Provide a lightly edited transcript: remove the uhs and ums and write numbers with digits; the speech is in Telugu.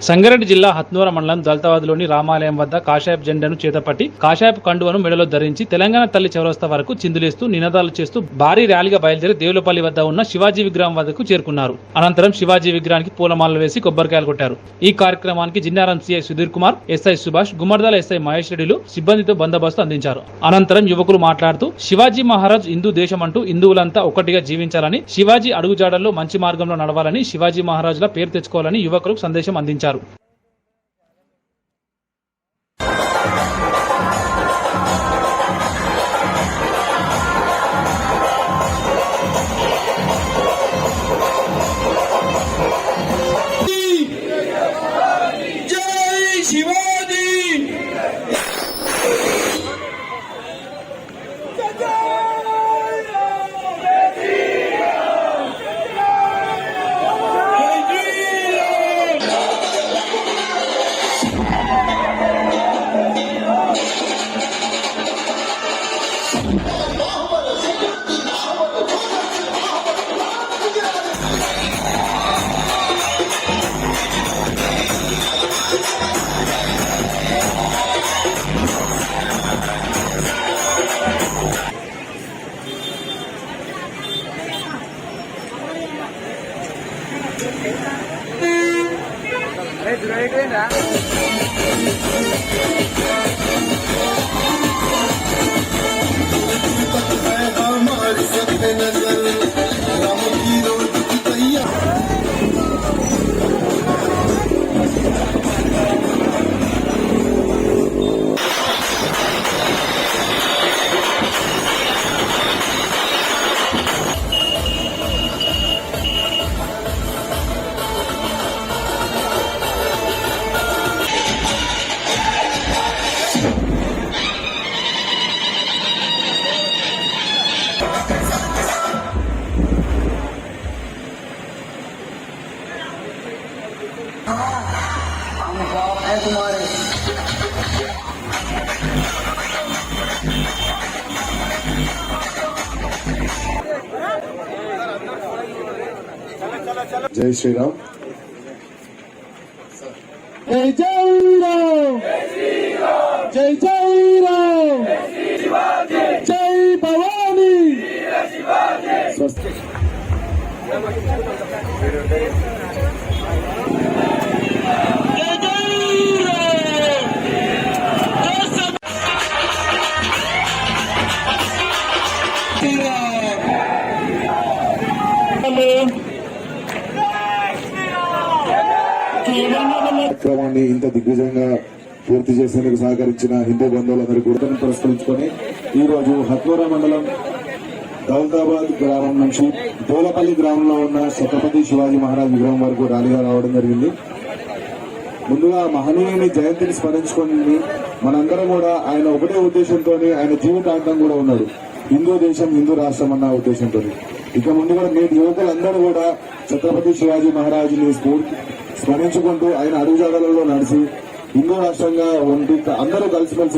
సంగారెడ్డి జిల్లా హత్నూర మండలం దళితాబాద్లోని రామాలయం వద్ద కాషాయపు జెండాను చేతపట్టి కాషాయపు కండువను మెడలో ధరించి తెలంగాణ తల్లి చౌరస్తా వరకు చిందులేస్తూ నినాదాలు చేస్తూ భారీ ర్యాలీగా బయలుదేరి దేవులపల్లి వద్ద ఉన్న శివాజీ విగ్రహం వద్దకు చేరుకున్నారు. అనంతరం శివాజీ విగ్రహానికి పూలమాలలు వేసి కొబ్బరికాయలు కొట్టారు. ఈ కార్యక్రమానికి Jinnaram CI Sudhir Kumar, SI Subhash, Gummadidala SI Mahesh రెడ్డిలు సిబ్బందితో బందోబస్తు అందించారు. అనంతరం యువకులు మాట్లాడుతూ శివాజీ మహారాజ్ హిందూ దేశం అంటూ హిందువులంతా ఒక్కటిగా జీవించాలని, శివాజీ అడుగుజాడల్లో మంచి మార్గంలో నడవాలని, శివాజీ మహారాజుల పేరు తెచ్చుకోవాలని యువకులకు సందేశం అందించారు. జై శ్రీరామ్. జై జై రామ్, జై జై రామ్, జై భవానీ. కార్యక్రమాన్ని ఇంత దిగ్విజయంగా పూర్తి చేసేందుకు సహకరించిన హిందూ బంధువులందరూ కూడా పురస్కరించుకొని ఈ రోజు హత్నూర మండలం దౌలతాబాద్ గ్రామం నుంచి దేవులపల్లి గ్రామంలో ఉన్న ఛత్రపతి శివాజీ మహారాజ్ విగ్రహం వరకు ర్యాలీగా రావడం జరిగింది. ముందుగా మహనీయుని జయంతిని స్మరించుకొని మనందరం కూడా ఆయన ఒకటే ఉద్దేశంతో ఆయన జీవితాంతం కూడా ఉన్నాడు, హిందూ దేశం హిందూ రాష్ట్రం అన్న ఉద్దేశంతో. ఇక ముందు కూడా నేటి యువకులందరూ కూడా ఛత్రపతి శివాజీ మహారాజుని స్మరించుకుంటూ ఆయన అడుగుజాడలలో నడిచి హిందూ రాష్ట్రంగా ఉండి అందరూ కలిసిమెలిసి